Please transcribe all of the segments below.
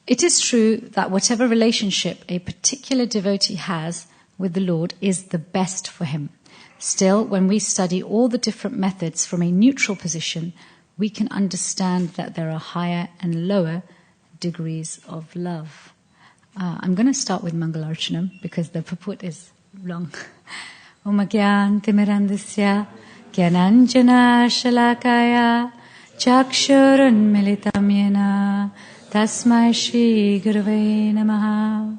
It is true that whatever relationship a particular devotee has with the Lord is the best for him. Still, when we study all the different methods from a neutral position, we can understand that there are higher and lower degrees of love. I'm going to start with Mangalarchanam because the purport is long. Om Gyan Timirandasya Gyananjana Shalakaya Chakshurun Militam Yena Tasmai Shri Gurave Namaha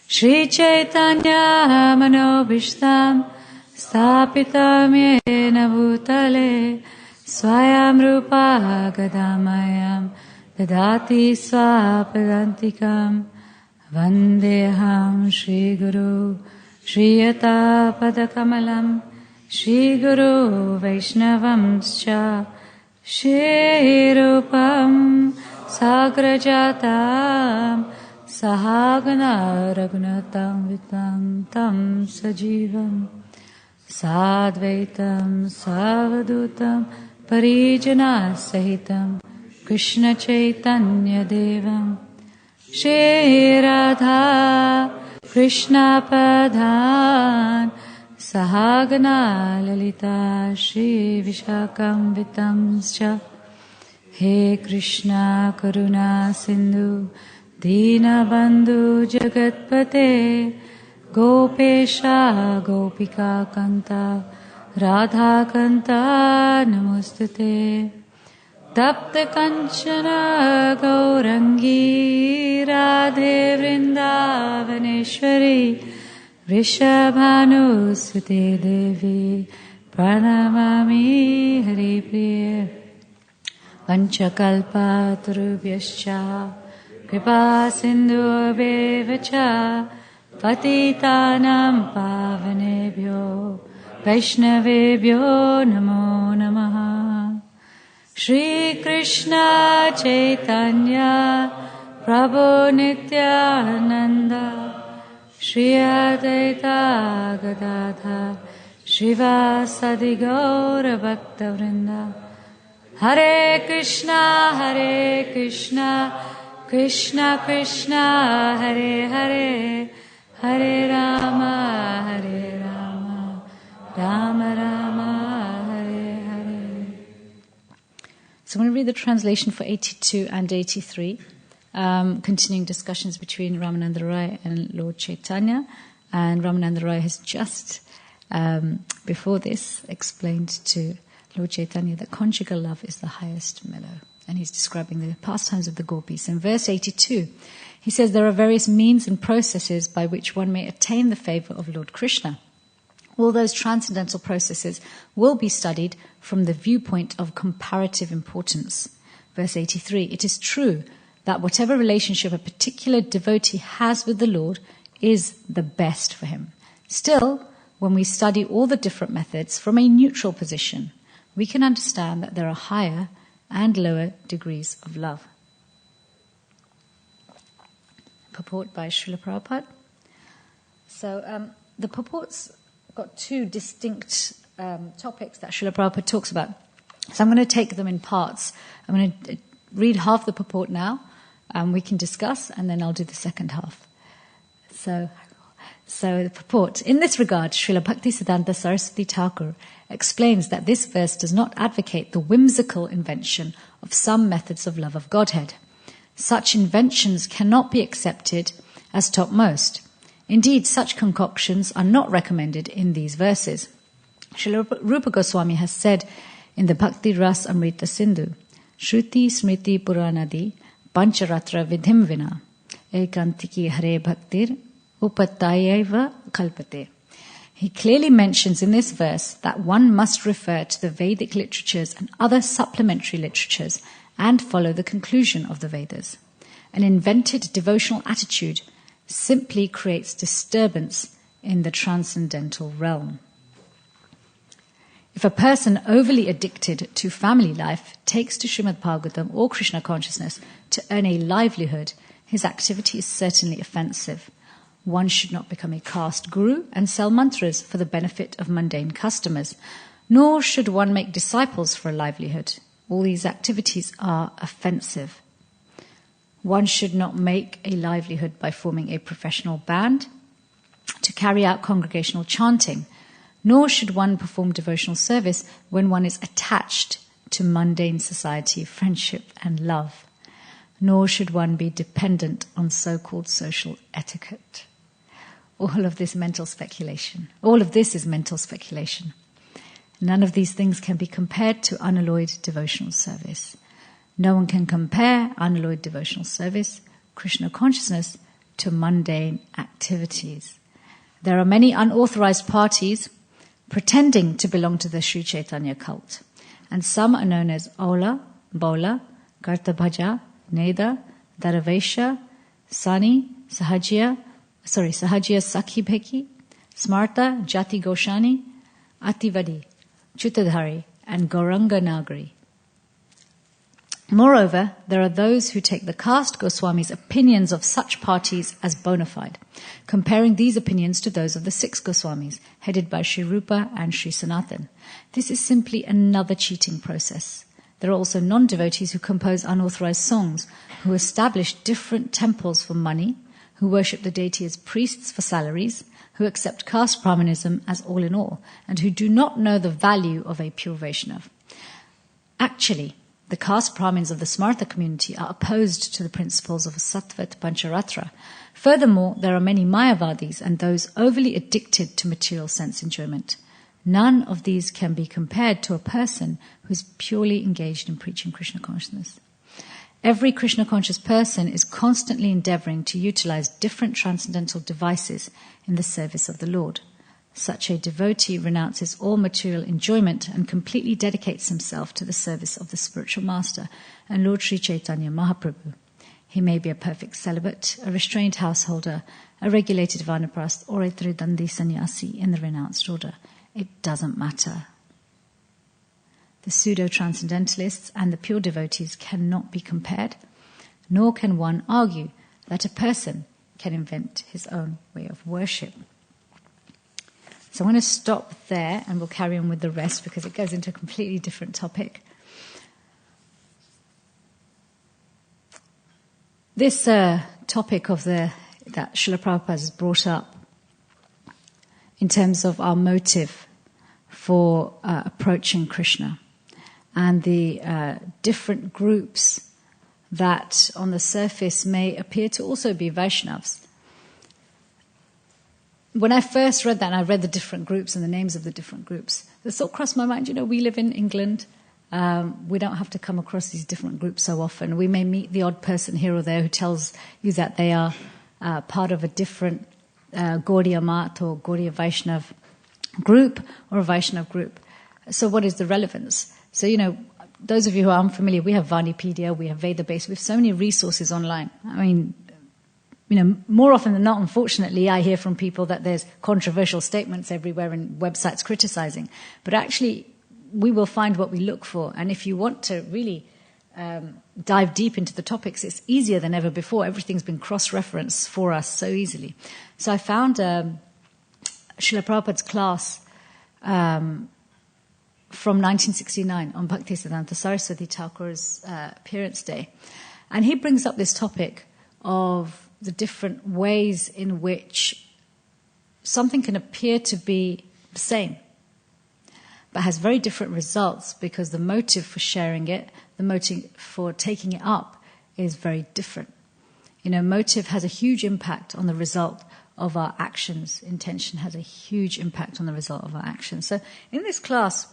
Shri Chaitanya Manobishtam Stapitam Yena Bhutale Swayam Rupa Gadamayam Dadati Swapadantikam Vandeham Shri Guru Shri Yata Padakamalam Shri Guru Vaishnavamscha Shri Rupam Sagrajatam Sahagana Raghunatam Vitam Tam Sajivam Sadvaitam Savadutam Parijana Sahitam Krishna Chaitanya Devam Shri Radha Krishna Padhan Sahagana Lalita Shri Vishakam Vitamscha He Krishna Karuna Sindhu Dina Bandhu Jagatpate Gopesha Gopika Kanta Radha Kanta Namostate Tapta Kanchana Gaurangi Radhe Vrindavaneshwari Vrishabhanu Sute Devi Pranamami Hari Priya Vanchakalpa Tarubhyascha Kripa Sindhu Bevacha Patitanam Pavanebhyo Vaishnavebhyo Namo Namaha Shri Krishna Chaitanya Prabhu Nityananda Shri Advaita Gadadhar Srivasadi Gaura Bhakta Vrinda Hare Krishna Krishna Krishna Hare Hare Hare Rama Rama Rama Hare Hare. So I'm going to read the translation for 82 and 83, continuing discussions between Ramananda Rai and Lord Chaitanya. And Ramananda Rai has just, before this, explained to Lord Chaitanya that conjugal love is the highest mellow. And he's describing the pastimes of the gopis. In verse 82, he says there are various means and processes by which one may attain the favor of Lord Krishna. All those transcendental processes will be studied from the viewpoint of comparative importance. Verse 83, it is true that whatever relationship a particular devotee has with the Lord is the best for him. Still, when we study all the different methods from a neutral position, we can understand that there are higher and lower degrees of love. Purport by Srila Prabhupada. So the purport's got two distinct topics that Srila Prabhupada talks about. So I'm going to take them in parts. I'm going to read half the purport now, and we can discuss, and then I'll do the second half. So the purport. In this regard, Srila Bhaktisiddhanta Saraswati Thakur explains that this verse does not advocate the whimsical invention of some methods of love of Godhead. Such inventions cannot be accepted as topmost. Indeed, such concoctions are not recommended in these verses. Srila Rupa Goswami has said in the Bhakti Ras Amrita Sindhu, Shruti Smriti Puranadi Pancharatra Vidhim Vina Ekantiki Hare Bhaktir Upattayaiva Kalpate. He clearly mentions in this verse that one must refer to the Vedic literatures and other supplementary literatures and follow the conclusion of the Vedas. An invented devotional attitude simply creates disturbance in the transcendental realm. If a person overly addicted to family life takes to Srimad Bhagavatam or Krishna consciousness to earn a livelihood, his activity is certainly offensive. One should not become a caste guru and sell mantras for the benefit of mundane customers, nor should one make disciples for a livelihood. All these activities are offensive. One should not make a livelihood by forming a professional band to carry out congregational chanting, nor should one perform devotional service when one is attached to mundane society, friendship and love, nor should one be dependent on so-called social etiquette. All of this is mental speculation. None of these things can be compared to unalloyed devotional service. No one can compare unalloyed devotional service, Krishna consciousness, to mundane activities. There are many unauthorized parties pretending to belong to the Sri Chaitanya cult, and some are known as Ola, Bola, Kartabhaja, Neda, Dharavesha, Sani, Sahajya Sakhi Bheki, Smarta, Jati Goshani, Ativadi, Chutadhari, and Gauranga Nagari. Moreover, there are those who take the caste Goswamis' opinions of such parties as bona fide, comparing these opinions to those of the 6 Goswamis, headed by Sri Rupa and Sri Sanatan. This is simply another cheating process. There are also non-devotees who compose unauthorized songs, who establish different temples for money, who worship the deity as priests for salaries, who accept caste Brahmanism as all in all, and who do not know the value of a pure Vaishnav. Actually, the caste Brahmins of the Smarta community are opposed to the principles of Sattvat Pancharatra. Furthermore, there are many Mayavadis and those overly addicted to material sense enjoyment. None of these can be compared to a person who is purely engaged in preaching Krishna consciousness. Every Krishna-conscious person is constantly endeavoring to utilize different transcendental devices in the service of the Lord. Such a devotee renounces all material enjoyment and completely dedicates himself to the service of the spiritual master and Lord Sri Chaitanya Mahaprabhu. He may be a perfect celibate, a restrained householder, a regulated vanaprast, or a tridandi sannyasi in the renounced order. It doesn't matter. The pseudo-transcendentalists and the pure devotees cannot be compared, nor can one argue that a person can invent his own way of worship. So I'm going to stop there and we'll carry on with the rest because it goes into a completely different topic. This topic of that Srila Prabhupada has brought up in terms of our motive for approaching Krishna and the different groups that on the surface may appear to also be Vaishnavas. When I first read that and I read the different groups and the names of the different groups, the thought crossed my mind, we live in England. We don't have to come across these different groups so often. We may meet the odd person here or there who tells you that they are part of a different Gaudiya Mat or Gaudiya Vaishnav group or a Vaishnav group. So what is the relevance? So, those of you who are unfamiliar, we have Vanipedia, we have Vedabase, we have so many resources online. I mean, more often than not, unfortunately, I hear from people that there's controversial statements everywhere and websites criticizing. But actually, we will find what we look for. And if you want to really dive deep into the topics, it's easier than ever before. Everything's been cross-referenced for us so easily. So I found Srila Prabhupada's class from 1969 on Bhaktisiddhanta Saraswati Thakur's appearance day. And he brings up this topic of the different ways in which something can appear to be the same, but has very different results because the motive for sharing it, the motive for taking it up is very different. Motive has a huge impact on the result of our actions. Intention has a huge impact on the result of our actions. So in this class,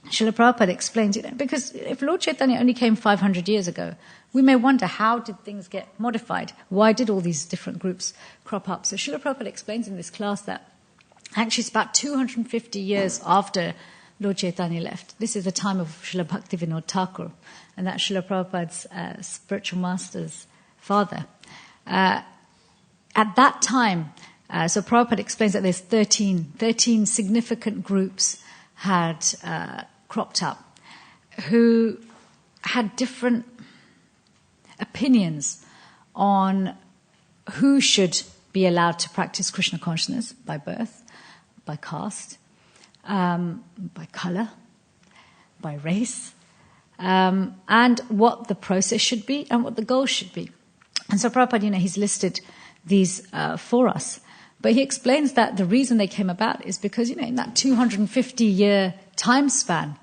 Srila Prabhupada explains it, because if Lord Chaitanya only came 500 years ago, we may wonder, how did things get modified? Why did all these different groups crop up? So Srila Prabhupada explains in this class that actually it's about 250 years after Lord Chaitanya left. This is the time of Srila Bhaktivinoda Thakur, and that's Srila Prabhupada's spiritual master's father. At that time, so Prabhupada explains that there's 13 significant groups had cropped up who had different opinions on who should be allowed to practice Krishna consciousness by birth, by caste, by color, by race, and what the process should be and what the goal should be. And so Prabhupada, he's listed these for us. But he explains that the reason they came about is because, in that 250-year time span,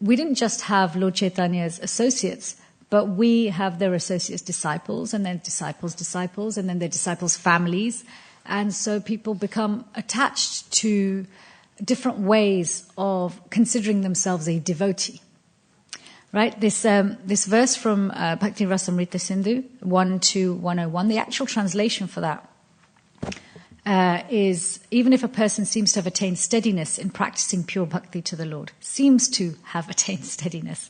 we didn't just have Lord Chaitanya's associates, but we have their associates' disciples, and then disciples, and then their disciples' families. And so people become attached to different ways of considering themselves a devotee. Right? This verse from Bhakti Rasamrita Sindhu, 1-101, the actual translation for that is, even if a person seems to have attained steadiness in practicing pure bhakti to the Lord, seems to have attained steadiness,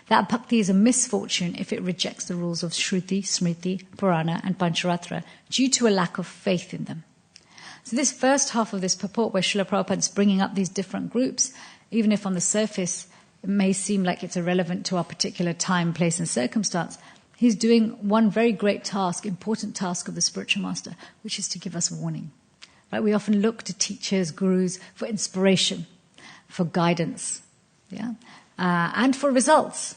that bhakti is a misfortune if it rejects the rules of Shruti, Smriti, Purana, and Pancharatra due to a lack of faith in them. So this first half of this purport, where Srila Prabhupada is bringing up these different groups, even if on the surface it may seem like it's irrelevant to our particular time, place, and circumstance, he's doing one very great task, important task of the spiritual master, which is to give us warning. Right? We often look to teachers, gurus, for inspiration, for guidance, and for results.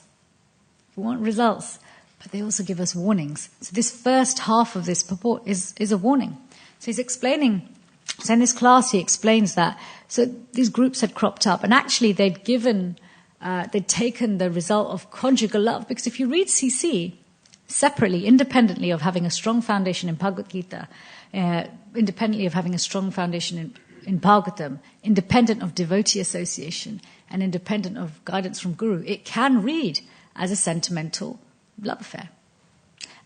We want results, but they also give us warnings. So this first half of this purport is a warning. So he's explaining, so in this class he explains that, so these groups had cropped up, and actually they'd taken the result of conjugal love, because if you read CC separately, independently of having a strong foundation in Bhagavad Gita, independently of having a strong foundation in Bhagavatam, independent of devotee association, and independent of guidance from Guru, it can read as a sentimental love affair.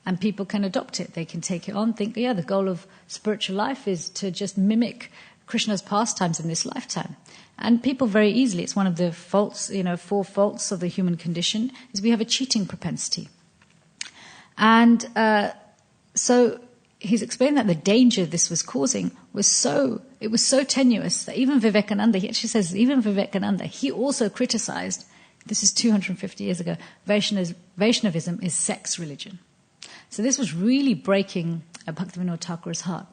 And people can adopt it. They can take it on, think, the goal of spiritual life is to just mimic Krishna's pastimes in this lifetime. And people very easily, it's one of the faults, 4 faults of the human condition, is we have a cheating propensity. And so he's explained that the danger this was causing was so tenuous that even Vivekananda, he actually says, he also criticized, this is 250 years ago, Vaishnavism is sex religion. So this was really breaking Bhaktivinoda Thakur's heart.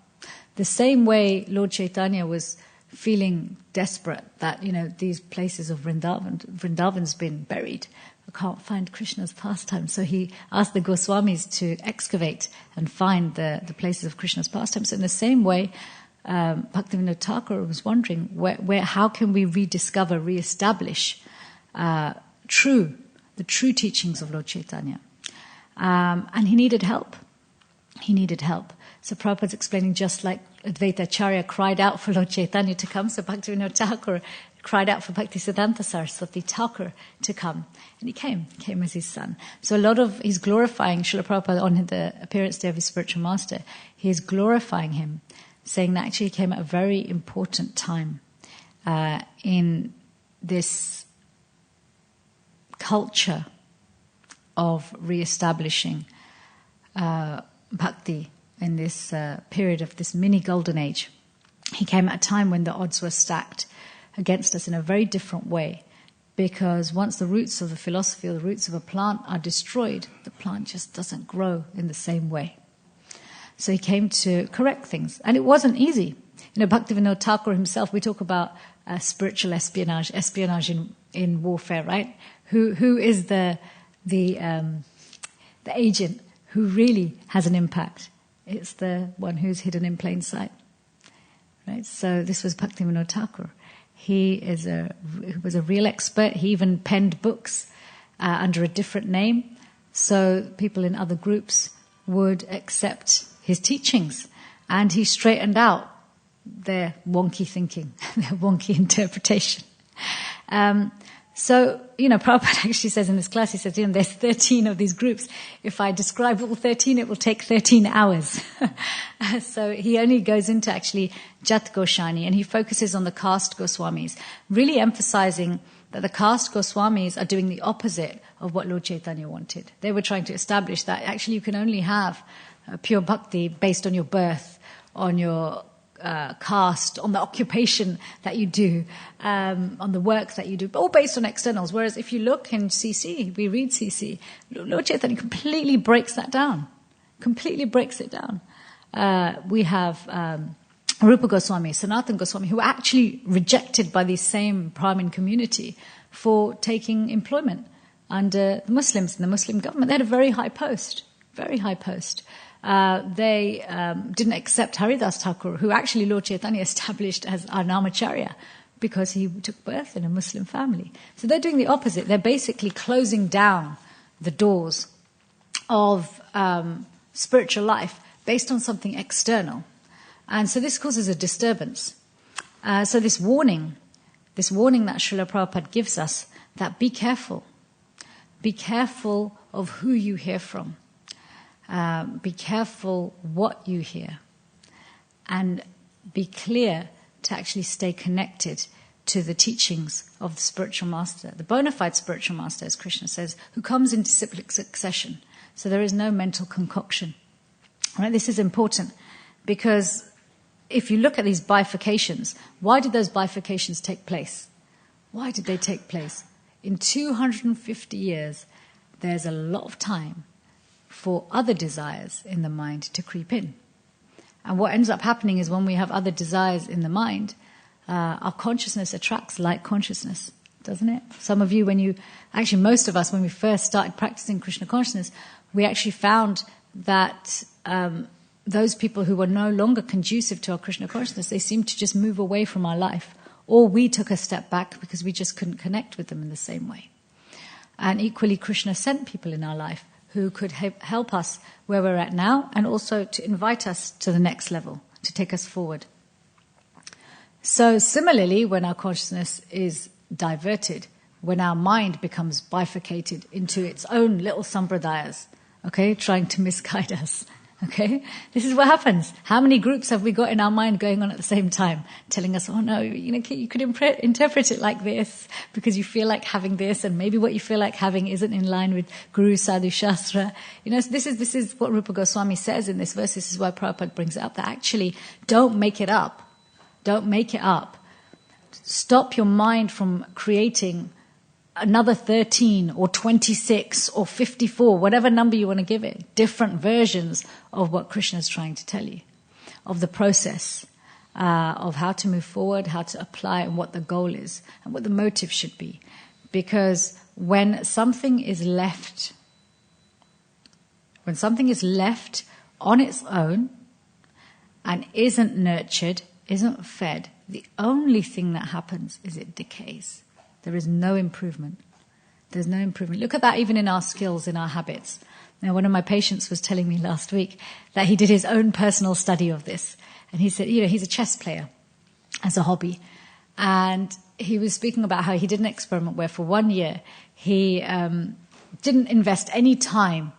The same way Lord Chaitanya was feeling desperate that, these places of Vrindavan's been buried. I can't find Krishna's pastime. So he asked the Goswamis to excavate and find the places of Krishna's pastimes. So in the same way, Bhaktivinoda Thakur was wondering how can we reestablish the true teachings of Lord Chaitanya. And he needed help. So Prabhupada's explaining, just like Advaita Acharya cried out for Lord Chaitanya to come, so Bhaktivinoda Thakur cried out for Bhaktisiddhanta Saraswati Thakur to come. And he came as his son. So he's glorifying Srila Prabhupada on the appearance day of his spiritual master. He is glorifying him, saying that actually he came at a very important time in this culture of re-establishing bhakti in this period of this mini golden age. He came at a time when the odds were stacked against us in a very different way, because once the roots of the philosophy or the roots of a plant are destroyed, the plant just doesn't grow in the same way. So he came to correct things, and it wasn't easy. Bhaktivinoda Thakur himself, we talk about spiritual espionage in warfare, right? Who is the agent who really has an impact? It's the one who's hidden in plain sight, right? So this was Bhaktivinoda Thakur. He was a real expert. He even penned books under a different name, so people in other groups would accept his teachings. And he straightened out their wonky thinking, their wonky interpretation. So, Prabhupada actually says in this class, he says, there's 13 of these groups. If I describe all 13, it will take 13 hours. So he only goes into actually Jat Goswami, and he focuses on the caste Goswamis, really emphasizing that the caste Goswamis are doing the opposite of what Lord Chaitanya wanted. They were trying to establish that actually you can only have pure bhakti based on your birth, on your caste, on the occupation that you do, on the work that you do, all based on externals. Whereas if you look in CC, we read CC, Lord Chaitanya completely breaks that down. Completely breaks it down. We have Rupa Goswami, Sanatana Goswami, who were actually rejected by the same Brahmin community for taking employment under the Muslims in the Muslim government. They had a very high post, very high post. They didn't accept Haridas Thakur, who actually Lord Chaitanya established as our Namacharya, because he took birth in a Muslim family. So they're doing the opposite. They're basically closing down the doors of spiritual life based on something external. And so this causes a disturbance. So this warning that Srila Prabhupada gives us, that be careful. Be careful of who you hear from. Be careful what you hear. And be clear to actually stay connected to the teachings of the spiritual master, the bona fide spiritual master, as Krishna says, who comes in disciplic succession. So there is no mental concoction. Right? This is important because if you look at these bifurcations, why did those bifurcations take place? Why did they take place? In 250 years, there's a lot of time for other desires in the mind to creep in. And what ends up happening is when we have other desires in the mind, our consciousness attracts like consciousness, doesn't it? Some of you, most of us, when we first started practicing Krishna consciousness, we actually found that those people who were no longer conducive to our Krishna consciousness, they seemed to just move away from our life. Or we took a step back because we just couldn't connect with them in the same way. And equally, Krishna sent people in our life who could help us where we're at now, and also to invite us to the next level, to take us forward. So similarly, when our consciousness is diverted, when our mind becomes bifurcated into its own little sampradayas, okay, trying to misguide us, okay, this is what happens. How many groups have we got in our mind going on at the same time, telling us, oh no, you could interpret it like this because you feel like having this, and maybe what you feel like having isn't in line with Guru Sadhu Shastra. This is what Rupa Goswami says in this verse. This is why Prabhupada brings it up, that actually don't make it up. Don't make it up. Stop your mind from creating another 13 or 26 or 54, whatever number you want to give it, different versions of what Krishna is trying to tell you, of the process, of how to move forward, how to apply, and what the goal is, and what the motive should be. Because when something is left on its own and isn't nurtured, isn't fed, the only thing that happens is it decays. There is no improvement. There's no improvement. Look at that even in our skills, in our habits. Now, one of my patients was telling me last week that he did his own personal study of this. And he said, he's a chess player as a hobby. And he was speaking about how he did an experiment where for 1 year he didn't invest any time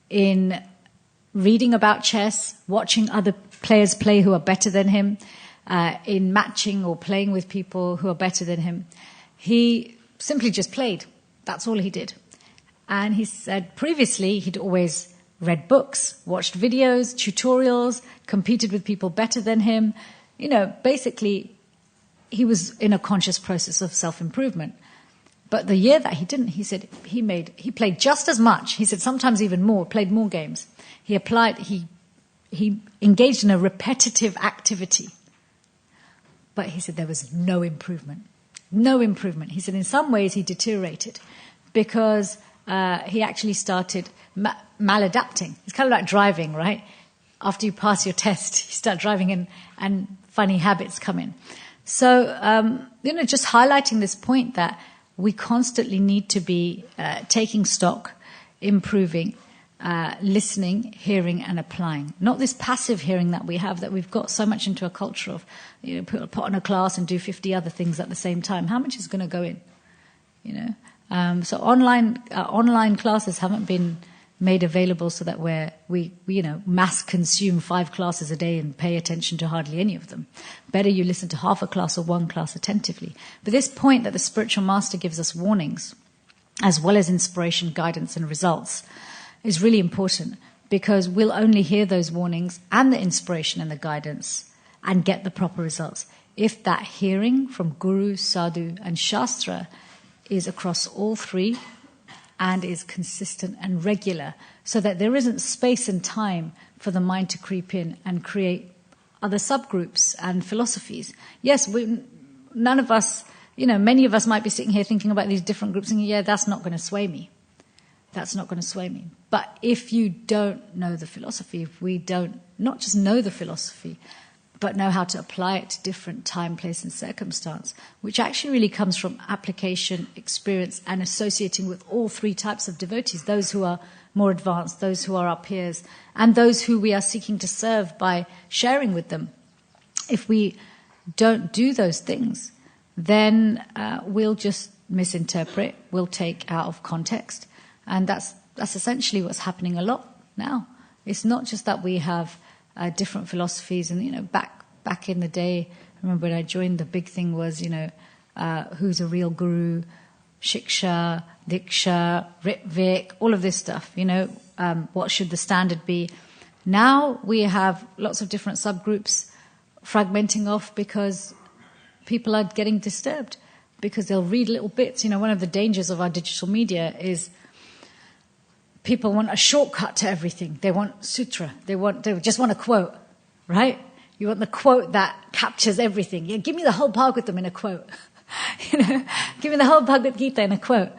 in reading about chess, watching other players play who are better than him, in matching or playing with people who are better than him. He simply just played. That's all he did. And he said previously he'd always read books, watched videos, tutorials, competed with people better than him. Basically he was in a conscious process of self-improvement. But the year that he didn't, he said he played just as much. He said sometimes even more, played more games. He engaged in a repetitive activity. But he said there was no improvement. No improvement. He said in some ways he deteriorated because he actually started maladapting. It's kind of like driving, right? After you pass your test, you start driving and funny habits come in. So, just highlighting this point that we constantly need to be taking stock, improving, listening, hearing, and applying. Not this passive hearing that we've got so much into a culture of, put on a class and do 50 other things at the same time. How much is going to go in? So online classes haven't been made available so that we mass consume 5 classes a day and pay attention to hardly any of them. Better you listen to half a class or 1 class attentively. But this point that the spiritual master gives us warnings, as well as inspiration, guidance, and results, is really important, because we'll only hear those warnings and the inspiration and the guidance and get the proper results if that hearing from Guru, Sadhu, and Shastra is across all 3 and is consistent and regular, so that there isn't space and time for the mind to creep in and create other subgroups and philosophies. Yes, none of us, many of us might be sitting here thinking about these different groups and yeah, that's not going to sway me. that's not going to sway me. But if you don't know the philosophy, if we don't not just know the philosophy, but know how to apply it to different time, place, and circumstance, which actually really comes from application, experience, and associating with all three types of devotees, those who are more advanced, those who are our peers, and those who we are seeking to serve by sharing with them. If we don't do those things, then we'll just misinterpret, we'll take out of context. And that's essentially what's happening a lot now. It's not just that we have different philosophies, and back in the day, I remember when I joined, the big thing was who's a real guru, Shiksha, Diksha, Ritvik, all of this stuff. What should the standard be? Now we have lots of different subgroups fragmenting off because people are getting disturbed because they'll read little bits. One of the dangers of our digital media is people want a shortcut to everything. They want sutra. They just want a quote, right? You want the quote that captures everything. Yeah, give me the whole Bhagavatam in a quote. Give me the whole Bhagavad Gita in a quote.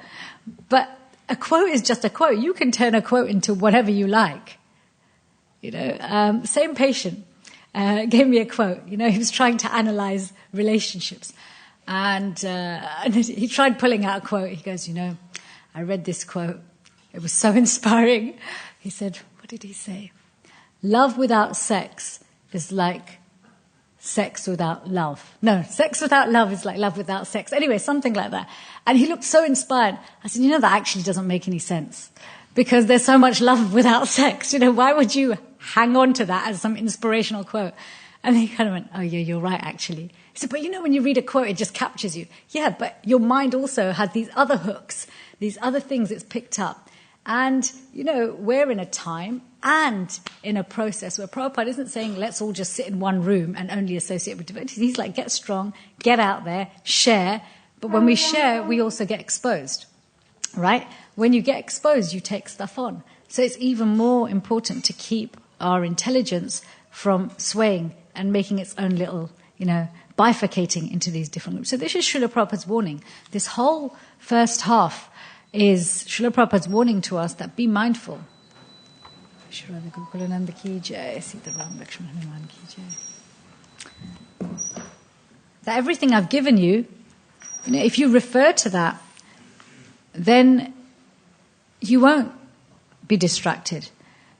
But a quote is just a quote. You can turn a quote into whatever you like. Same patient gave me a quote. He was trying to analyze relationships. And he tried pulling out a quote. He goes, I read this quote. It was so inspiring. He said, what did he say? Love without sex is like sex without love. No, sex without love is like love without sex. Anyway, something like that. And he looked so inspired. I said, that actually doesn't make any sense because there's so much love without sex. Why would you hang on to that as some inspirational quote? And he kind of went, oh yeah, you're right actually. He said, but when you read a quote, it just captures you. Yeah, but your mind also has these other hooks, these other things it's picked up. And, we're in a time and in a process where Prabhupada isn't saying, let's all just sit in one room and only associate with devotees. He's like, get strong, get out there, share. But when we share, we also get exposed, right? When you get exposed, you take stuff on. So it's even more important to keep our intelligence from swaying and making its own little, bifurcating into these different groups. So this is Srila Prabhupada's warning. This whole first half is Srila Prabhupada's warning to us that be mindful. That everything I've given you, if you refer to that, then you won't be distracted.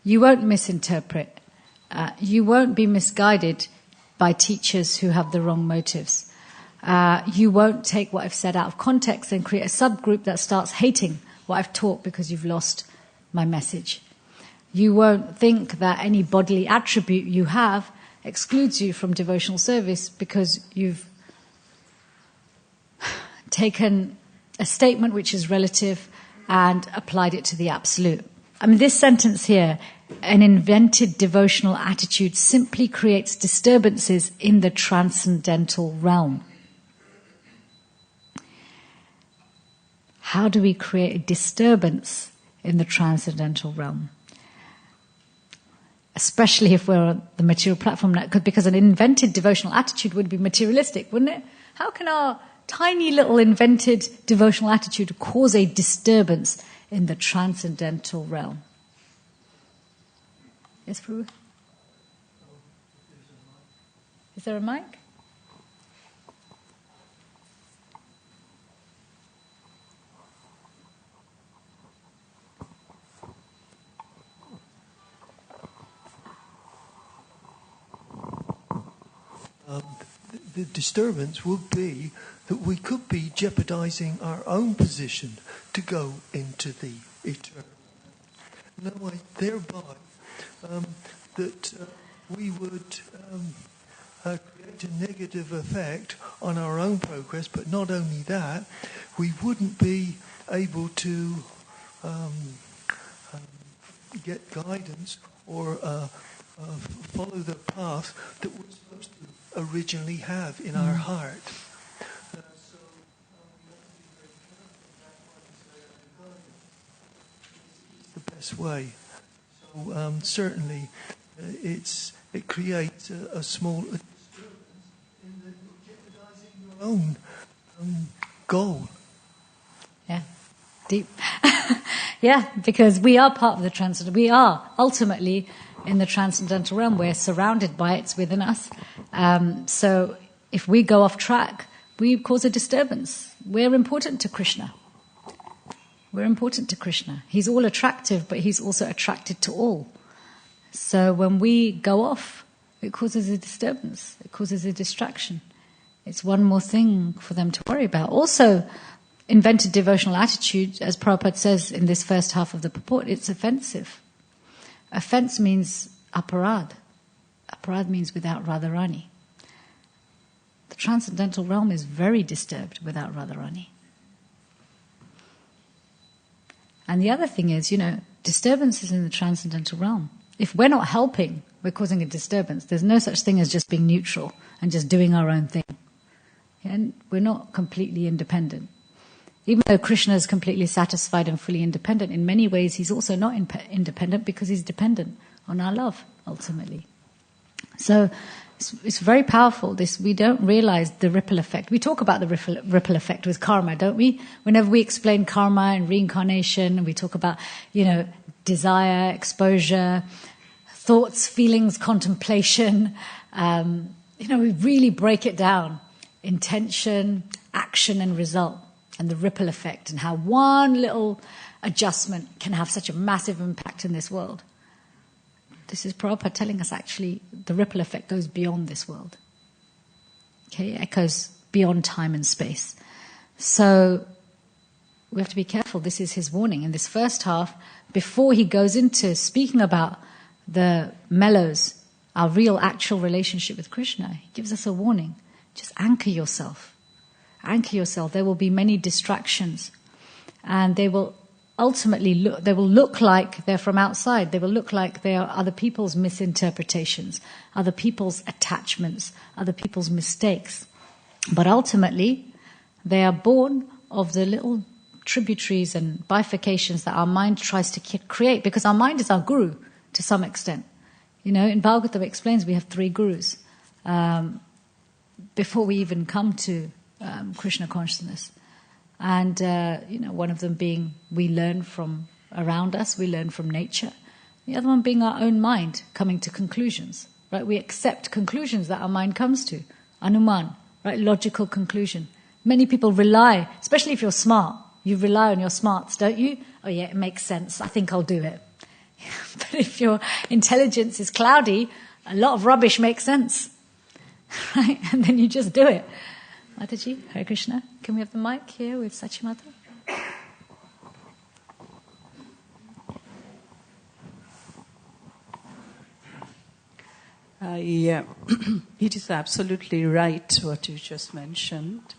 You won't misinterpret. You won't be misguided by teachers who have the wrong motives. You won't take what I've said out of context and create a subgroup that starts hating what I've taught because you've lost my message. You won't think that any bodily attribute you have excludes you from devotional service because you've taken a statement which is relative and applied it to the absolute. This sentence here, an invented devotional attitude simply creates disturbances in the transcendental realm. How do we create a disturbance in the transcendental realm? Especially if we're on the material platform now, because an invented devotional attitude would be materialistic, wouldn't it? How can our tiny little invented devotional attitude cause a disturbance in the transcendental realm? Yes, Prabhu? Is there a mic? The disturbance would be that we could be jeopardizing our own position to go into the eternal. Thereby, that we would create a negative effect on our own progress, but not only that, we wouldn't be able to get guidance or follow the path that we're supposed to originally have in our heart. So we have to be very careful. That's why it's the best way. So certainly it creates a small disturbance in that you're jeopardizing your own goal. Yeah, deep. Yeah, because we are part of the transcendental. We are ultimately in the transcendental realm. We're surrounded by it. It's within us. So if we go off track, we cause a disturbance. We're important to Krishna. We're important to Krishna. He's all attractive, but he's also attracted to all. So when we go off, it causes a disturbance. It causes a distraction. It's one more thing for them to worry about. Also, invented devotional attitude, as Prabhupada says in this first half of the purport, it's offensive. Offense means aparad. Aparad means without Radharani. The transcendental realm is very disturbed without Radharani. And the other thing is, disturbances in the transcendental realm. If we're not helping, we're causing a disturbance. There's no such thing as just being neutral and just doing our own thing. And we're not completely independent. Even though Krishna is completely satisfied and fully independent, in many ways he's also not independent because he's dependent on our love, ultimately. So it's very powerful. We don't realize the ripple effect. We talk about the ripple effect with karma, don't we? Whenever we explain karma and reincarnation, we talk about, desire, exposure, thoughts, feelings, contemplation. We really break it down. Intention, action and result, and the ripple effect, and how one little adjustment can have such a massive impact in this world. This is Prabhupada telling us actually the ripple effect goes beyond this world. Okay, it echoes beyond time and space. So we have to be careful. This is his warning. In this first half, before he goes into speaking about the mellows, our real actual relationship with Krishna, he gives us a warning. Just anchor yourself. Anchor yourself. There will be many distractions. And they will ultimately look like they're from outside. They will look like they are other people's misinterpretations, other people's attachments, other people's mistakes. But ultimately, they are born of the little tributaries and bifurcations that our mind tries to create, because our mind is our guru to some extent. In Bhagavatam it explains we have 3 gurus. Before we even come to Krishna consciousness. And, one of them being we learn from around us, we learn from nature. The other one being our own mind coming to conclusions, right? We accept conclusions that our mind comes to. Anuman, right? Logical conclusion. Many people rely, especially if you're smart, you rely on your smarts, don't you? Oh yeah, it makes sense. I think I'll do it. But if your intelligence is cloudy, a lot of rubbish makes sense. Right? And then you just do it. Mataji, Hare Krishna. Can we have the mic here with Sachimata? Yeah, it is absolutely right what you just mentioned,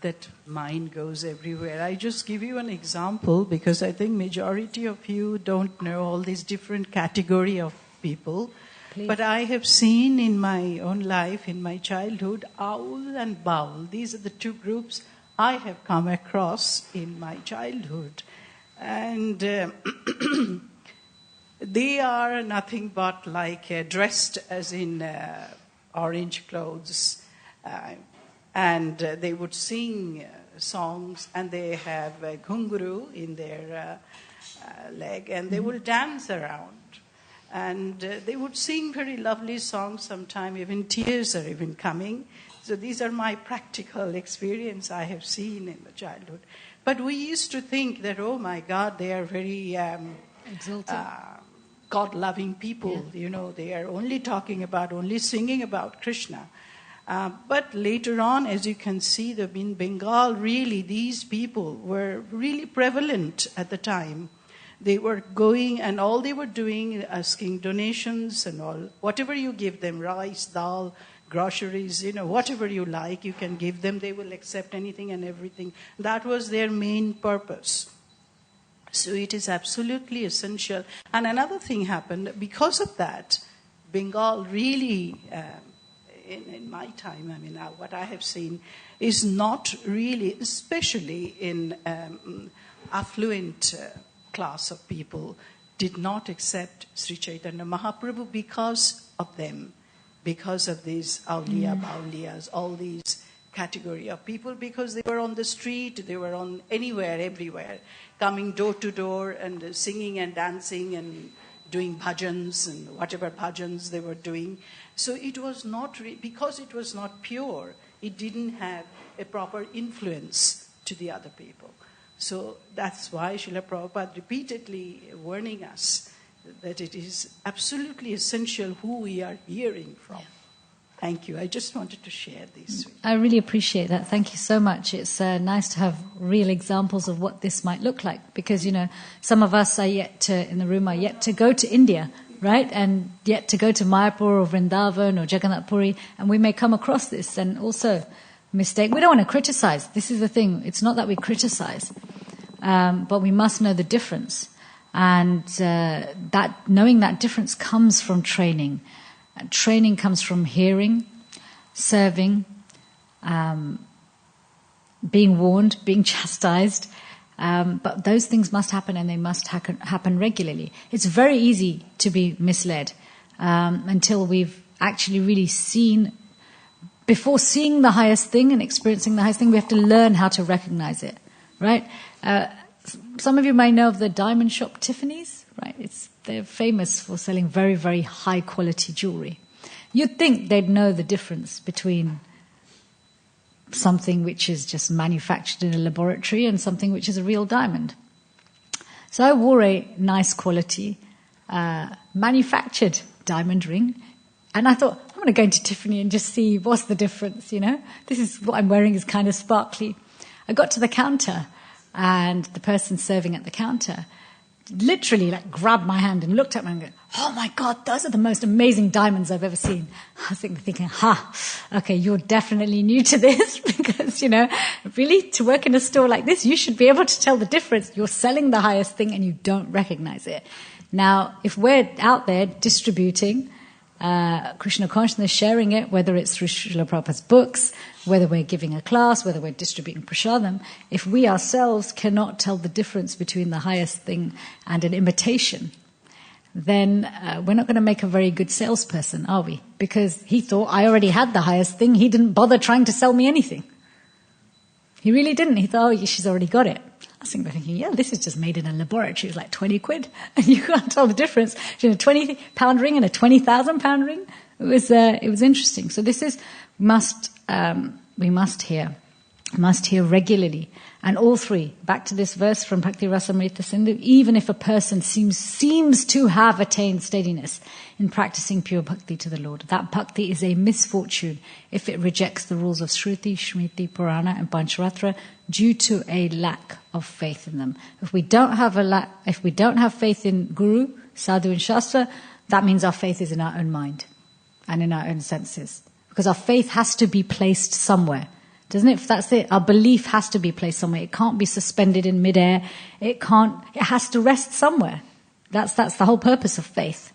that mind goes everywhere. I just give you an example because I think majority of you don't know all these different category of people. Please. But I have seen in my own life, in my childhood, owl and baul. These are the 2 groups I have come across in my childhood. And they are nothing but like dressed as in orange clothes. And they would sing songs, and they have a ghunguru in their leg, and they will dance around. And they would sing very lovely songs, sometimes even tears are even coming. So these are my practical experience I have seen in the childhood. But we used to think that, oh my God, they are very God-loving people. Yeah. They are only singing about Krishna. But later on, as you can see, in Bengal, really, these people were really prevalent at the time. They were going, and all they were doing, asking donations and all. Whatever you give them, rice, dal, groceries, whatever you like, you can give them. They will accept anything and everything. That was their main purpose. So it is absolutely essential. And another thing happened. Because of that, Bengal really, in my time, what I have seen, is not really, especially in affluent class of people, did not accept Sri Chaitanya Mahaprabhu because of them, because of these awliya, bauliyas, all these category of people because they were on the street, they were on anywhere, everywhere, coming door to door and singing and dancing and doing bhajans and whatever bhajans they were doing. So it was not, because it was not pure, it didn't have a proper influence to the other people. So that's why Srila Prabhupada repeatedly warning us that it is absolutely essential who we are hearing from. Yeah. Thank you. I just wanted to share this with you. I really appreciate that. Thank you so much. It's nice to have real examples of what this might look like because, you know, some of us are in the room are yet to go to India, right? And yet to go to Mayapur or Vrindavan or Jagannath Puri, and we may come across this and also mistake. We don't want to criticize. This is the thing. It's not that we criticize, but we must know the difference. And that knowing that difference comes from training. And training comes from hearing, serving, being warned, being chastised. But those things must happen, and they must happen regularly. It's very easy to be misled until we've actually really seen. Before seeing the highest thing and experiencing the highest thing, we have to learn how to recognize it, right? Some of you may know of the diamond shop Tiffany's, right? They're famous for selling very, very high quality jewelry. You'd think they'd know the difference between something which is just manufactured in a laboratory and something which is a real diamond. So I wore a nice quality manufactured diamond ring, and I thought, I'm going to go into Tiffany and just see what's the difference, you know? This is what I'm wearing is kind of sparkly. I got to the counter, and the person serving at the counter literally grabbed my hand and looked at me and go, oh my God, those are the most amazing diamonds I've ever seen. I was thinking, okay, you're definitely new to this because, you know, really to work in a store like this, you should be able to tell the difference. You're selling the highest thing and you don't recognize it. Now, if we're out there distributing Krishna consciousness, sharing it, whether it's through Srila Prabhupada's books, whether we're giving a class, whether we're distributing prasadam, if we ourselves cannot tell the difference between the highest thing and an imitation, then we're not going to make a very good salesperson, are we? Because he thought I already had the highest thing. He didn't bother trying to sell me anything. He really didn't. He thought, she's already got it. I was thinking, yeah, this is just made in a laboratory. It's like 20 quid. And you can't tell the difference between a 20-pound ring and a 20,000-pound ring. It was interesting. So this is, we must hear regularly. And all three, back to this verse from Bhakti Rasamrita Sindhu, even if a person seems to have attained steadiness in practicing pure bhakti to the Lord, that bhakti is a misfortune if it rejects the rules of Shruti, Shmriti, Purana and Pancharatra due to a lack of faith in them. If we don't have faith in Guru, Sadhu and Shastra, that means our faith is in our own mind and in our own senses. Because our faith has to be placed somewhere. Doesn't it? That's it. Our belief has to be placed somewhere. It can't be suspended in midair. It has to rest somewhere. That's the whole purpose of faith.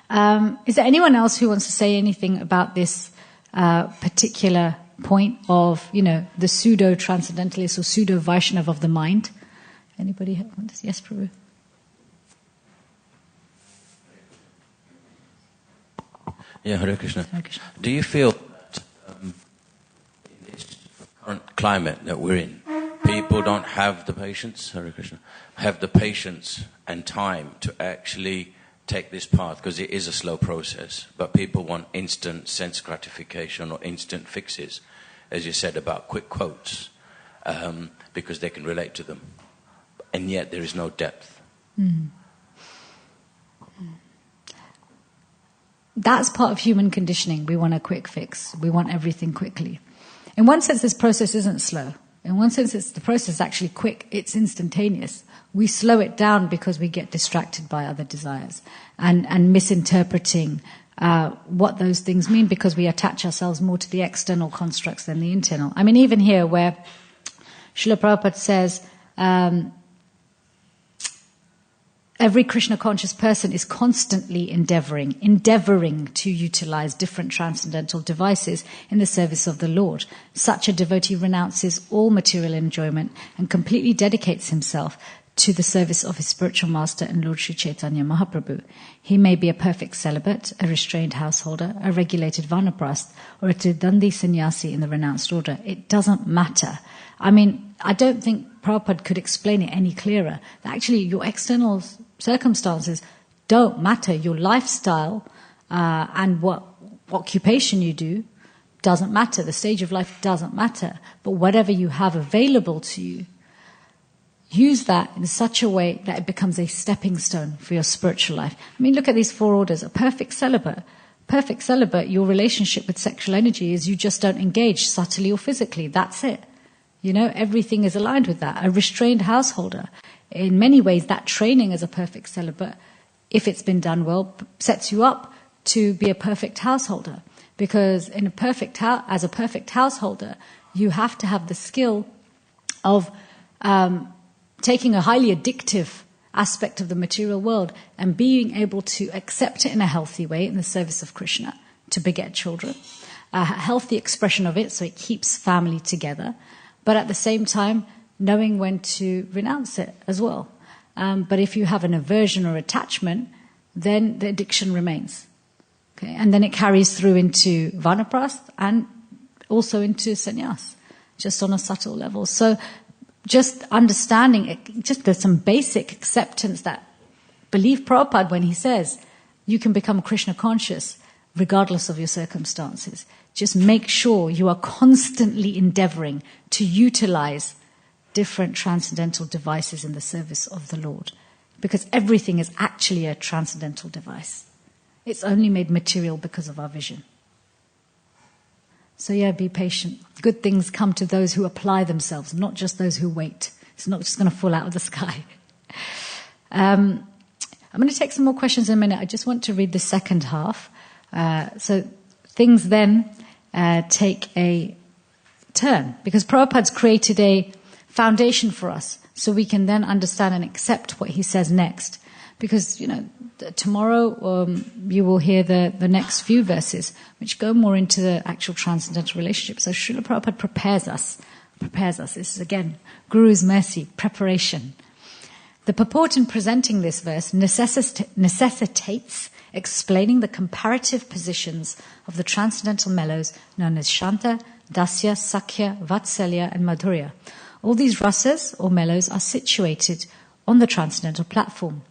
Is there anyone else who wants to say anything about this particular point of, the pseudo-transcendentalist or pseudo-Vaishnav of the mind? Anybody? Yes, Prabhu. Yeah, Hare Krishna. Hare Krishna. Do you feel that in this current climate that we're in, people don't have the patience, Hare Krishna, have the patience and time to actually take this path, because it is a slow process, but people want instant sense gratification or instant fixes, as you said about quick quotes, because they can relate to them, and yet there is no depth. Mm. That's part of human conditioning. We want a quick fix. We want everything quickly. In one sense, this process isn't slow. In one sense, the process is actually quick. It's instantaneous. We slow it down because we get distracted by other desires and misinterpreting what those things mean, because we attach ourselves more to the external constructs than the internal. I mean, even here where Srila Prabhupada says, every Krishna-conscious person is constantly endeavoring to utilize different transcendental devices in the service of the Lord. Such a devotee renounces all material enjoyment and completely dedicates himself to the service of his spiritual master and Lord Sri Chaitanya Mahaprabhu. He may be a perfect celibate, a restrained householder, a regulated vanaprast, or a Tridandi sannyasi in the renounced order. It doesn't matter. I mean, I don't think Prabhupada could explain it any clearer. Actually, your external circumstances don't matter. Your lifestyle and what occupation you do doesn't matter. The stage of life doesn't matter. But whatever you have available to you, use that in such a way that it becomes a stepping stone for your spiritual life. I mean, look at these 4 orders. A perfect celibate. Perfect celibate, your relationship with sexual energy is you just don't engage subtly or physically. That's it. You know, everything is aligned with that. A restrained householder. In many ways, that training as a perfect celibate, if it's been done well, sets you up to be a perfect householder. Because as a perfect householder, you have to have the skill of taking a highly addictive aspect of the material world and being able to accept it in a healthy way in the service of Krishna, to beget children, a healthy expression of it so it keeps family together, but at the same time knowing when to renounce it as well. But if you have an aversion or attachment, then the addiction remains. Okay? And then it carries through into vanaprast and also into sannyas, just on a subtle level. So just understanding it, just there's some basic acceptance that believe Prabhupada when he says you can become Krishna conscious regardless of your circumstances. Just make sure you are constantly endeavoring to utilize different transcendental devices in the service of the Lord. Because everything is actually a transcendental device. It's only made material because of our vision. So yeah, be patient. Good things come to those who apply themselves, not just those who wait. It's not just going to fall out of the sky. I'm going to take some more questions in a minute. I just want to read the second half. So things then take a turn, because Prabhupada's created a foundation for us so we can then understand and accept what he says next. Because, you know, tomorrow you will hear the next few verses, which go more into the actual transcendental relationship. So Srila Prabhupada prepares us. This is, again, Guru's mercy, preparation. The purport in presenting this verse necessitates explaining the comparative positions of the transcendental mellows known as Shanta, Dasya, Sakhya, Vatsalya, and Madhurya. All these rasas, or mellows, are situated on the transcendental platform.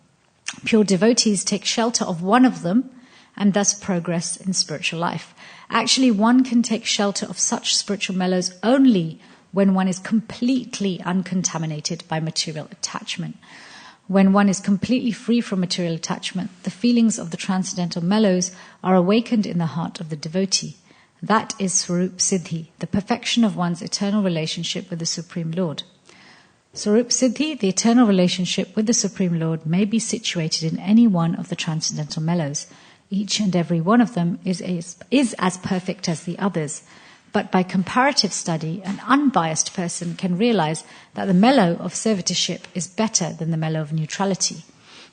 Pure devotees take shelter of one of them and thus progress in spiritual life. Actually, one can take shelter of such spiritual mellows only when one is completely uncontaminated by material attachment. When one is completely free from material attachment, the feelings of the transcendental mellows are awakened in the heart of the devotee. That is Swarup Siddhi, the perfection of one's eternal relationship with the Supreme Lord. Swarup Siddhi, the eternal relationship with the Supreme Lord, may be situated in any one of the transcendental mellows. Each and every one of them is as perfect as the others. But by comparative study, an unbiased person can realize that the mellow of servitorship is better than the mellow of neutrality,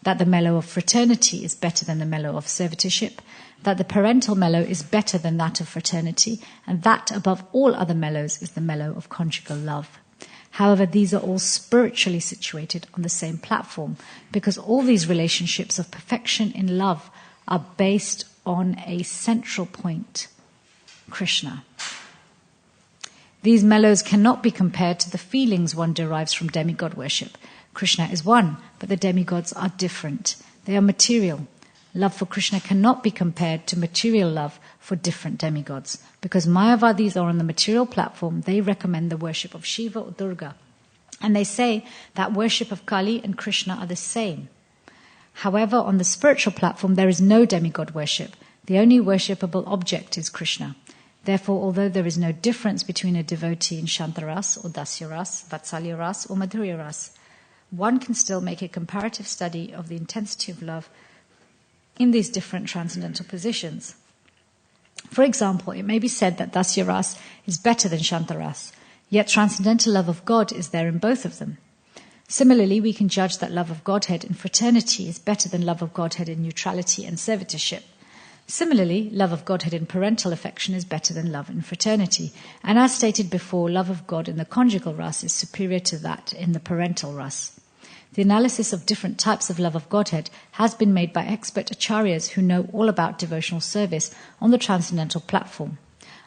that the mellow of fraternity is better than the mellow of servitorship, that the parental mellow is better than that of fraternity, and that above all other mellows is the mellow of conjugal love. However, these are all spiritually situated on the same platform, because all these relationships of perfection in love are based on a central point, Krishna. These mellows cannot be compared to the feelings one derives from demigod worship. Krishna is one, but the demigods are different. They are material. Love for Krishna cannot be compared to material love for different demigods. Because Mayavadis are on the material platform, they recommend the worship of Shiva or Durga. And they say that worship of Kali and Krishna are the same. However, on the spiritual platform, there is no demigod worship. The only worshipable object is Krishna. Therefore, although there is no difference between a devotee in Shantaras or Dasyaras, Vatsalyaras or Madhuryaras, one can still make a comparative study of the intensity of love in these different transcendental positions. For example, it may be said that Dasyaras is better than Shantaras, yet transcendental love of God is there in both of them. Similarly, we can judge that love of Godhead in fraternity is better than love of Godhead in neutrality and servitorship. Similarly, love of Godhead in parental affection is better than love in fraternity. And as stated before, love of God in the conjugal ras is superior to that in the parental ras. The analysis of different types of love of Godhead has been made by expert acharyas who know all about devotional service on the transcendental platform.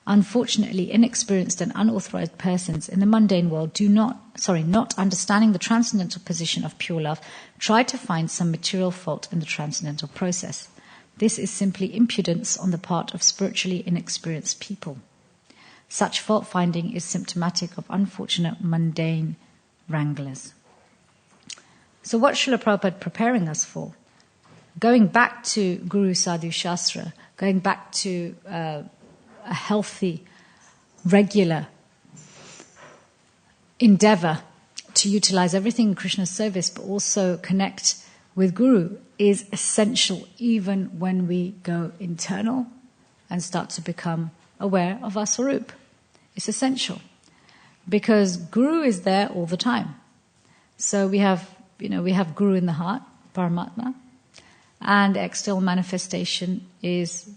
Unfortunately, inexperienced and unauthorized persons in the mundane world not understanding the transcendental position of pure love, try to find some material fault in the transcendental process. This is simply impudence on the part of spiritually inexperienced people. Such fault-finding is symptomatic of unfortunate mundane wranglers. So what's Srila Prabhupada preparing us for? Going back to Guru Sadhu Shastra, going back to a healthy, regular endeavor to utilize everything in Krishna's service, but also connect with Guru, is essential even when we go internal and start to become aware of our Swarup. It's essential because Guru is there all the time. So we have Guru in the heart, Paramatma, and external manifestation is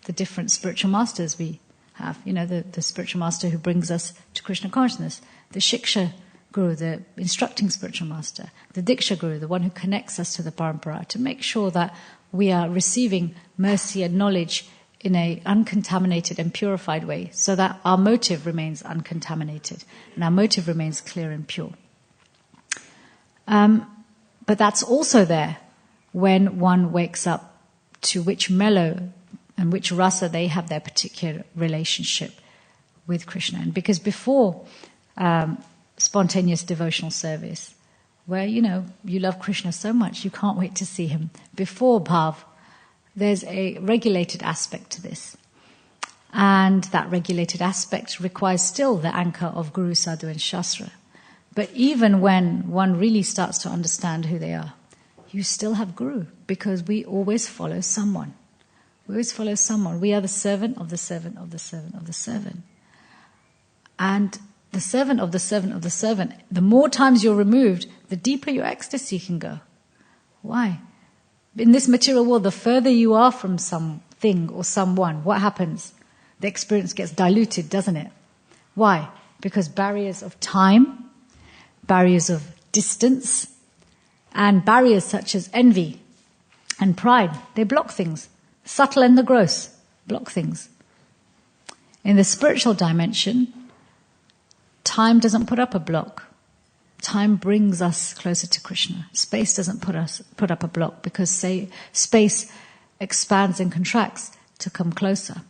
the different spiritual masters we have. The spiritual master who brings us to Krishna consciousness, the Shiksha Guru, the instructing spiritual master, the Diksha Guru, the one who connects us to the Parampara, to make sure that we are receiving mercy and knowledge in an uncontaminated and purified way, so that our motive remains uncontaminated and our motive remains clear and pure. But that's also there when one wakes up to which mellow and which rasa they have their particular relationship with Krishna. And because before spontaneous devotional service, where, you love Krishna so much, you can't wait to see him. Before bhav, there's a regulated aspect to this. And that regulated aspect requires still the anchor of Guru, Sadhu and Shastra. But even when one really starts to understand who they are, you still have Guru, because we always follow someone. We always follow someone. We are the servant of the servant of the servant of the servant. And the servant of the servant of the servant, the more times you're removed, the deeper your ecstasy can go. Why? In this material world, the further you are from something or someone, what happens? The experience gets diluted, doesn't it? Why? Because barriers of time, barriers of distance, and barriers such as envy and pride, they block things. Subtle and the gross block things. In the spiritual dimension, time doesn't put up a block. Time brings us closer to Krishna. Space doesn't put up a block, because space expands and contracts to come closer,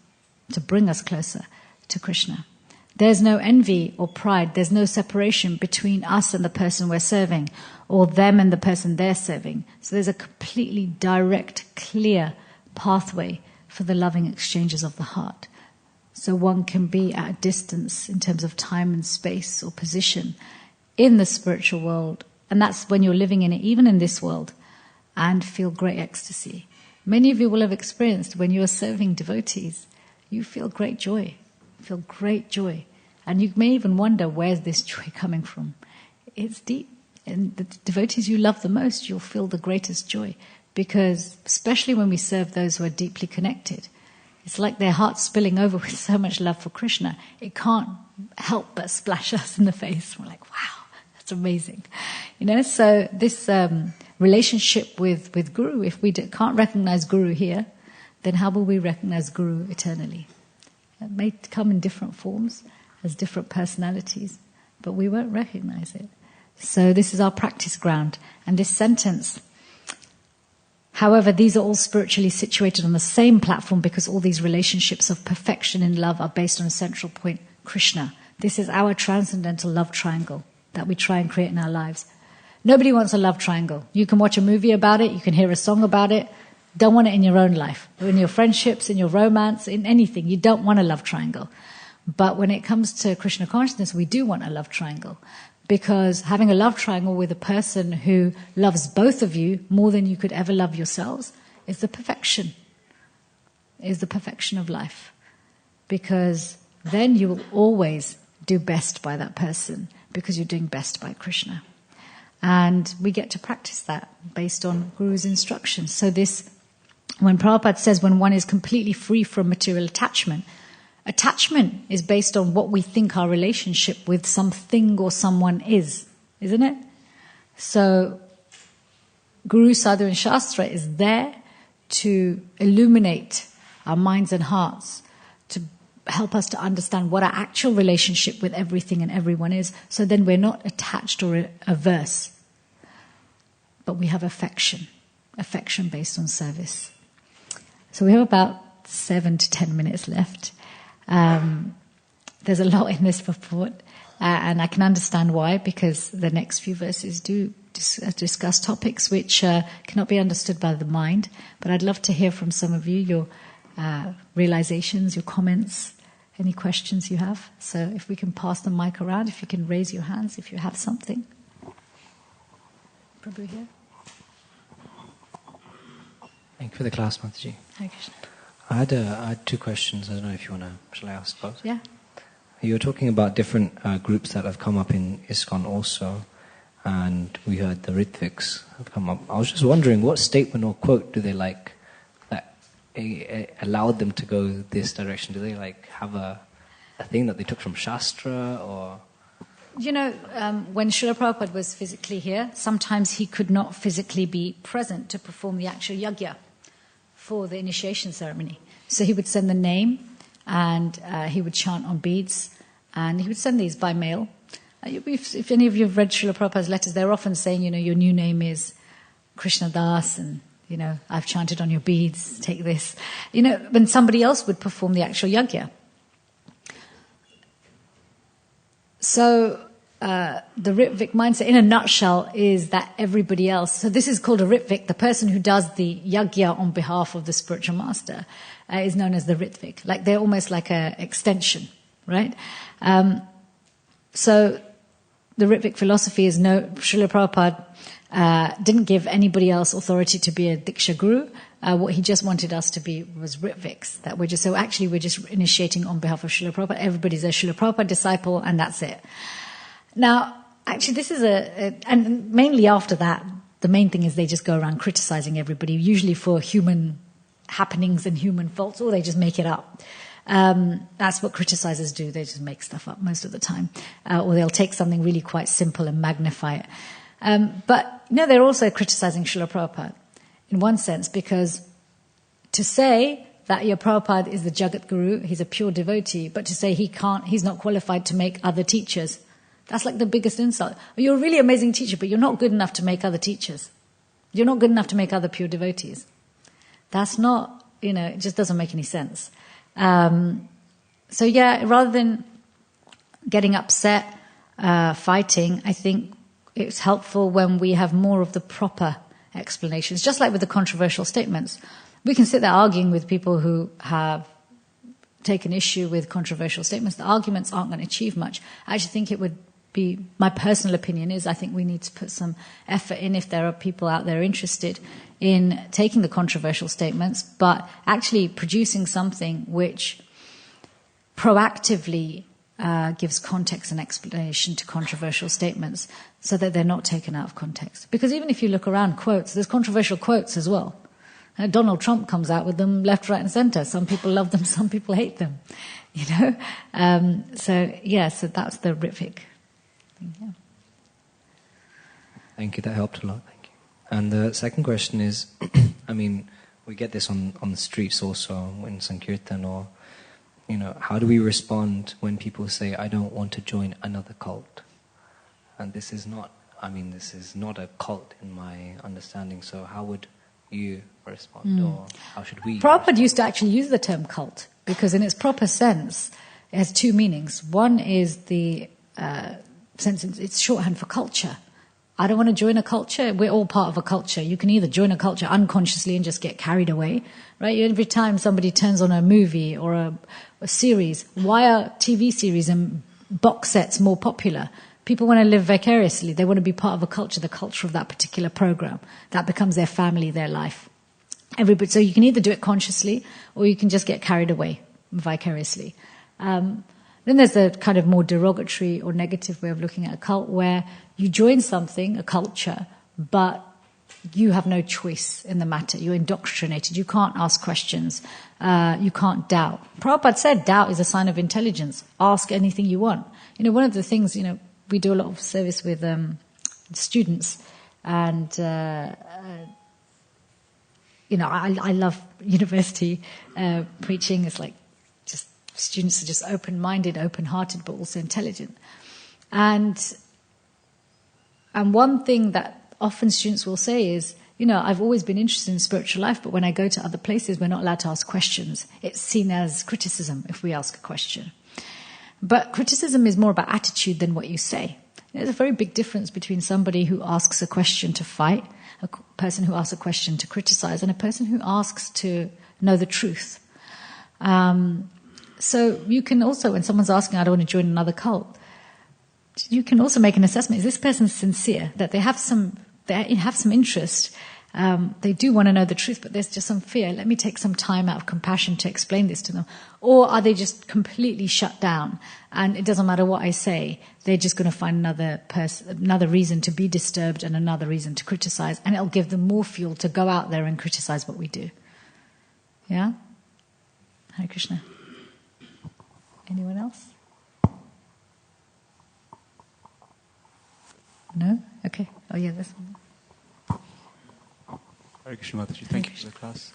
to bring us closer to Krishna. There's no envy or pride. There's no separation between us and the person we're serving, or them and the person they're serving. So there's a completely direct, clear pathway for the loving exchanges of the heart. So one can be at a distance in terms of time and space or position in the spiritual world, and that's when you're living in it, even in this world, and feel great ecstasy. Many of you will have experienced when you are serving devotees, you feel great joy. Feel great joy. And you may even wonder, where's this joy coming from? It's deep. And the devotees you love the most, you'll feel the greatest joy. Because especially when we serve those who are deeply connected, it's like their heart's spilling over with so much love for Krishna. It can't help but splash us in the face. We're like, wow, that's amazing. So this relationship with Guru, if we can't recognize Guru here, then how will we recognize Guru eternally? It may come in different forms, as different personalities, but we won't recognize it. So this is our practice ground. And this sentence, however, these are all spiritually situated on the same platform, because all these relationships of perfection in love are based on a central point, Krishna. This is our transcendental love triangle that we try and create in our lives. Nobody wants a love triangle. You can watch a movie about it, you can hear a song about it. Don't want it in your own life, in your friendships, in your romance, in anything. You don't want a love triangle. But when it comes to Krishna consciousness, we do want a love triangle. Because having a love triangle with a person who loves both of you more than you could ever love yourselves is the perfection. Is the perfection of life. Because then you will always do best by that person, because you're doing best by Krishna. And we get to practice that based on Guru's instructions. So this, when Prabhupada says when one is completely free from material attachment is based on what we think our relationship with something or someone is, isn't it? So Guru, Sadhu and Shastra is there to illuminate our minds and hearts, to help us to understand what our actual relationship with everything and everyone is, so then we're not attached or averse, but we have affection based on service. So we have about 7 to 10 minutes left. There's a lot in this purport, and I can understand why, because the next few verses do discuss topics which cannot be understood by the mind. But I'd love to hear from some of you, your realizations, your comments, any questions you have. So if we can pass the mic around, if you can raise your hands if you have something. Prabhu here. Thank you for the class, Mataji. Hare Krishna. I had 2 questions. I don't know if you want to... Shall I ask both? Yeah. You were talking about different groups that have come up in ISKCON also, and we heard the Ritviks have come up. I was just wondering, what statement or quote do they like that allowed them to go this direction? Do they like have a thing that they took from Shastra, or... You know, when Srila Prabhupada was physically here, sometimes he could not physically be present to perform the actual yajna for the initiation ceremony. So he would send the name, and he would chant on beads, and he would send these by mail. If any of you have read Srila Prabhupada's letters, they're often saying, you know, your new name is Krishna Das, and, you know, I've chanted on your beads, take this. You know, when somebody else would perform the actual yajna. So the Ritvik mindset, in a nutshell, is that everybody else... So this is called a Ritvik. The person who does the yajna on behalf of the spiritual master is known as the Ritvik. Like they're almost like an extension, right? So the Ritvik philosophy is Srila Prabhupada didn't give anybody else authority to be a Diksha Guru. What he just wanted us to be was Ritviks. That we're just initiating on behalf of Srila Prabhupada. Everybody's a Srila Prabhupada disciple, and that's it. Now, actually, this is and mainly after that, the main thing is they just go around criticizing everybody, usually for human happenings and human faults, or they just make it up. That's what criticizers do. They just make stuff up most of the time. Or they'll take something really quite simple and magnify it. But no, they're also criticizing Srila Prabhupada in one sense, because to say that your Prabhupada is the Jagat Guru, he's a pure devotee, but to say he's not qualified to make other teachers, that's like the biggest insult. You're a really amazing teacher, but you're not good enough to make other teachers. You're not good enough to make other pure devotees. That's not, it just doesn't make any sense. So yeah, rather than getting upset, fighting, I think it's helpful when we have more of the proper explanations. Just like with the controversial statements. We can sit there arguing with people who have taken issue with controversial statements. The arguments aren't going to achieve much. I actually think it would be, my personal opinion is, I think we need to put some effort in, if there are people out there interested in taking the controversial statements, but actually producing something which proactively gives context and explanation to controversial statements so that they're not taken out of context. Because even if you look around quotes, there's controversial quotes as well. Donald Trump comes out with them left, right and center. Some people love them, some people hate them. So that's the Ritvik thing. Yeah. Thank you, that helped a lot. Thank you. And the second question is, we get this on the streets also, in Sankirtan, or how do we respond when people say, I don't want to join another cult? And this is not a cult in my understanding, so how would you respond, or how should we Prabhupada used to actually use the term cult, because in its proper sense, it has 2 meanings. One is the sense it's shorthand for culture. I don't want to join a culture. We're all part of a culture. You can either join a culture unconsciously and just get carried away, right? Every time somebody turns on a movie or a series, why are TV series and box sets more popular? People want to live vicariously. They want to be part of a culture, the culture of that particular program. That becomes their family, their life. So you can either do it consciously, or you can just get carried away vicariously. Then there's the kind of more derogatory or negative way of looking at a cult, where you join something, a culture, but you have no choice in the matter. You're indoctrinated. You can't ask questions. You can't doubt. Prabhupada said doubt is a sign of intelligence. Ask anything you want. One of the things, we do a lot of service with students, And, I love university preaching. It's like just students are just open-minded, open-hearted, but also intelligent. And one thing that often students will say is, I've always been interested in spiritual life, but when I go to other places, we're not allowed to ask questions. It's seen as criticism if we ask a question. But criticism is more about attitude than what you say. There's a very big difference between somebody who asks a question to fight, a person who asks a question to criticize, and a person who asks to know the truth. So you can also, when someone's asking, I don't want to join another cult, you can also make an assessment. Is this person sincere? That they have some interest. They do want to know the truth, but there's just some fear. Let me take some time out of compassion to explain this to them. Or are they just completely shut down, and it doesn't matter what I say, they're just going to find another reason to be disturbed and another reason to criticize, and it'll give them more fuel to go out there and criticize what we do. Yeah? Hare Krishna. Anyone else? No? Okay. Oh yeah, this one. Hare Krishna Mataji, thank you for the class.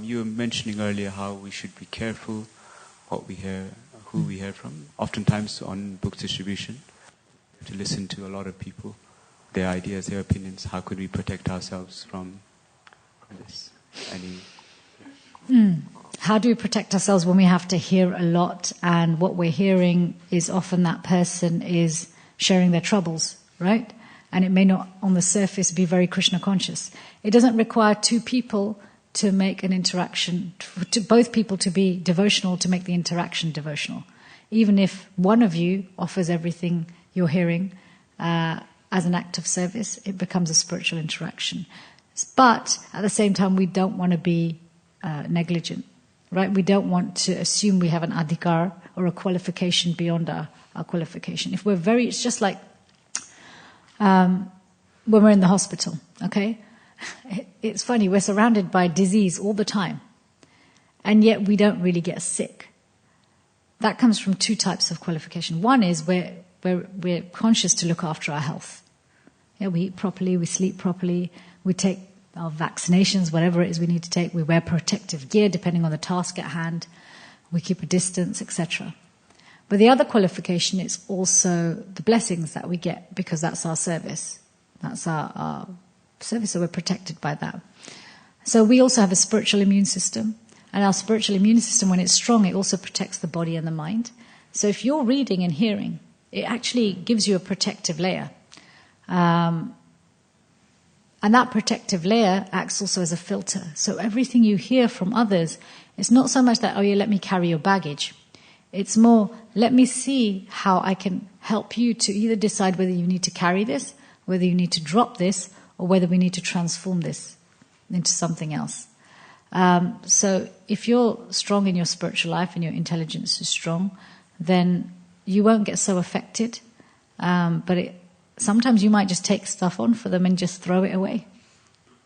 You were mentioning earlier how we should be careful what we hear, who we hear from. Oftentimes on book distribution, to listen to a lot of people, their ideas, their opinions. How could we protect ourselves from this? How do we protect ourselves when we have to hear a lot, and what we're hearing is often that person is sharing their troubles, right? And it may not, on the surface, be very Krishna conscious. It doesn't require two people to make an interaction, to both people to be devotional, to make the interaction devotional. Even if one of you offers everything you're hearing as an act of service, it becomes a spiritual interaction. But at the same time, we don't want to be negligent, right? We don't want to assume we have an adhikar or a qualification beyond our qualification. If we're it's just like when we're in the hospital, okay? It's funny, we're surrounded by disease all the time, and yet we don't really get sick. That comes from two types of qualification. One is we're conscious to look after our health. Yeah, we eat properly, we sleep properly, we take our vaccinations, whatever it is we need to take, we wear protective gear depending on the task at hand, we keep a distance, etc. But the other qualification is also the blessings that we get, because that's our service. That's our service, so we're protected by that. So we also have a spiritual immune system, and our spiritual immune system, when it's strong, it also protects the body and the mind. So if you're reading and hearing, it actually gives you a protective layer. And that protective layer acts also as a filter. So everything you hear from others, it's not so much that, oh yeah, let me carry your baggage. It's more, let me see how I can help you to either decide whether you need to carry this, whether you need to drop this, or whether we need to transform this into something else. So if you're strong in your spiritual life and your intelligence is strong, then you won't get so affected. But sometimes you might just take stuff on for them and just throw it away.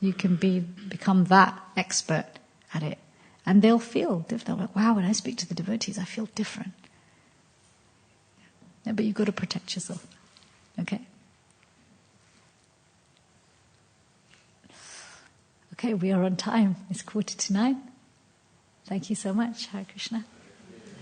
You can become that expert at it. And they'll feel different. They're like, wow, when I speak to the devotees, I feel different. Yeah, but you've got to protect yourself. Okay? Okay, we are on time. It's 8:45. Thank you so much. Hare Krishna.